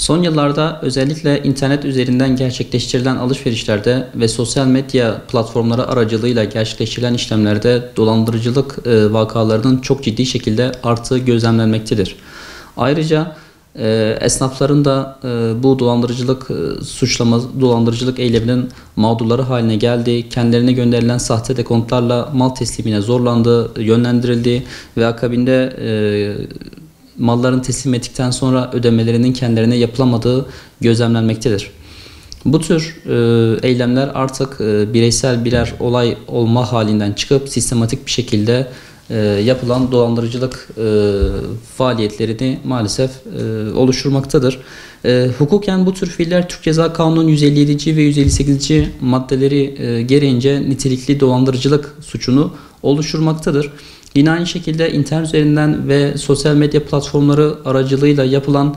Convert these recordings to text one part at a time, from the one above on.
Son yıllarda özellikle internet üzerinden gerçekleştirilen alışverişlerde ve sosyal medya platformları aracılığıyla gerçekleştirilen işlemlerde dolandırıcılık vakalarının çok ciddi şekilde arttığı gözlemlenmektedir. Ayrıca esnafların da bu dolandırıcılık eyleminin mağdurları haline geldiği, kendilerine gönderilen sahte dekontlarla mal teslimine zorlandığı, yönlendirildiği ve akabinde malların teslim ettikten sonra ödemelerinin kendilerine yapılamadığı gözlemlenmektedir. Bu tür eylemler artık bireysel birer olay olma halinden çıkıp sistematik bir şekilde yapılan dolandırıcılık faaliyetlerini maalesef oluşturmaktadır. Hukuken bu tür fiiller Türk Ceza Kanunu'nun 157. ve 158. maddeleri gereğince nitelikli dolandırıcılık suçunu oluşturmaktadır. Yine aynı şekilde internet üzerinden ve sosyal medya platformları aracılığıyla yapılan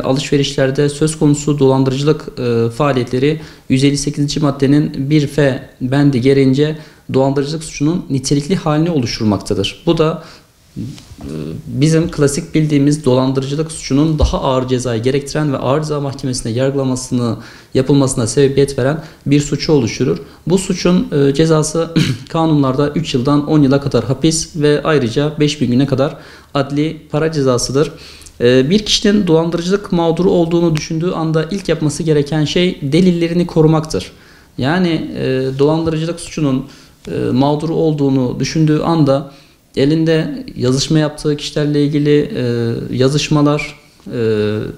alışverişlerde söz konusu dolandırıcılık faaliyetleri 158. maddenin 1F bendi gereğince dolandırıcılık suçunun nitelikli halini oluşturmaktadır. Bu da bizim klasik bildiğimiz dolandırıcılık suçunun daha ağır cezayı gerektiren ve ağır ceza mahkemesinde yapılmasına sebebiyet veren bir suçu oluşturur. Bu suçun cezası kanunlarda 3 yıldan 10 yıla kadar hapis ve ayrıca 5.000 güne kadar adli para cezasıdır. Bir kişinin dolandırıcılık mağduru olduğunu düşündüğü anda ilk yapması gereken şey delillerini korumaktır. Yani dolandırıcılık suçunun mağduru olduğunu düşündüğü anda elinde yazışma yaptığı kişilerle ilgili yazışmalar,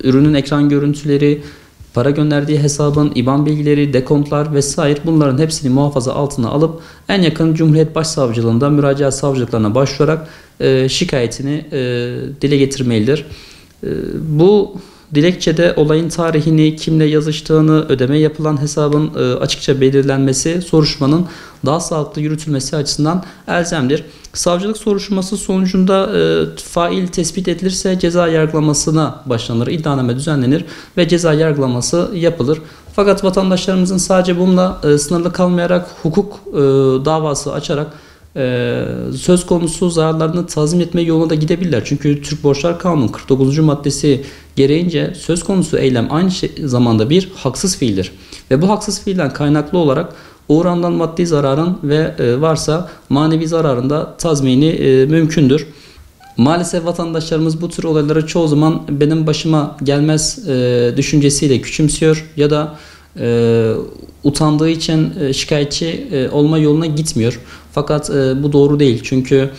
ürünün ekran görüntüleri, para gönderdiği hesabın IBAN bilgileri, dekontlar vesaire bunların hepsini muhafaza altına alıp en yakın Cumhuriyet Başsavcılığında müracaat savcılıklarına başvurarak şikayetini dile getirmelidir. Bu dilekçede olayın tarihini, kimle yazıştığını, ödeme yapılan hesabın açıkça belirlenmesi, soruşturmanın daha sağlıklı yürütülmesi açısından elzemdir. Savcılık soruşturması sonucunda fail tespit edilirse ceza yargılamasına başlanır, iddianame düzenlenir ve ceza yargılaması yapılır. Fakat vatandaşlarımızın sadece bununla sınırlı kalmayarak hukuk davası açarak söz konusu zararlarını tazmin etme yoluna da gidebilirler. Çünkü Türk Borçlar Kanunu 49. maddesi gereğince söz konusu eylem aynı zamanda bir haksız fiildir. Ve bu haksız fiilden kaynaklı olarak uğranılan maddi zararın ve varsa manevi zararın da tazmini mümkündür. Maalesef vatandaşlarımız bu tür olayları çoğu zaman benim başıma gelmez düşüncesiyle küçümsüyor ya da utandığı için şikayetçi olma yoluna gitmiyor. Fakat bu doğru değil. Çünkü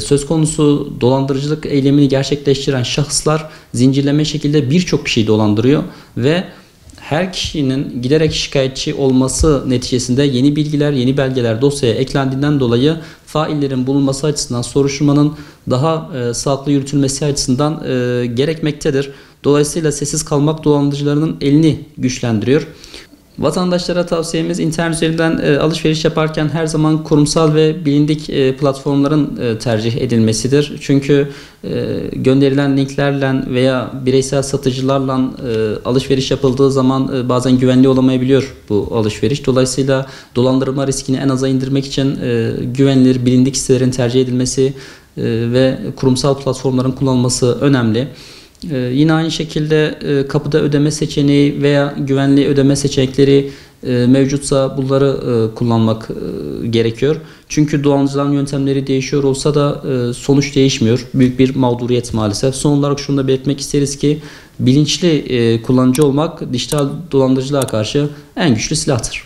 söz konusu dolandırıcılık eylemini gerçekleştiren şahıslar zincirleme şekilde birçok kişiyi dolandırıyor ve her kişinin giderek şikayetçi olması neticesinde yeni bilgiler, yeni belgeler dosyaya eklendiğinden dolayı faillerin bulunması açısından soruşturmanın daha sağlıklı yürütülmesi açısından gerekmektedir. Dolayısıyla sessiz kalmak dolandırıcılarının elini güçlendiriyor. Vatandaşlara tavsiyemiz internet üzerinden alışveriş yaparken her zaman kurumsal ve bilindik platformların tercih edilmesidir. Çünkü gönderilen linklerle veya bireysel satıcılarla alışveriş yapıldığı zaman bazen güvenli olamayabiliyor bu alışveriş. Dolayısıyla dolandırma riskini en aza indirmek için güvenilir, bilindik sitelerin tercih edilmesi ve kurumsal platformların kullanılması önemli. Yine aynı şekilde kapıda ödeme seçeneği veya güvenli ödeme seçenekleri mevcutsa bunları kullanmak gerekiyor. Çünkü dolandırıcıların yöntemleri değişiyor olsa da sonuç değişmiyor. Büyük bir mağduriyet maalesef. Son olarak şunu da belirtmek isteriz ki bilinçli kullanıcı olmak dijital dolandırıcılığa karşı en güçlü silahtır.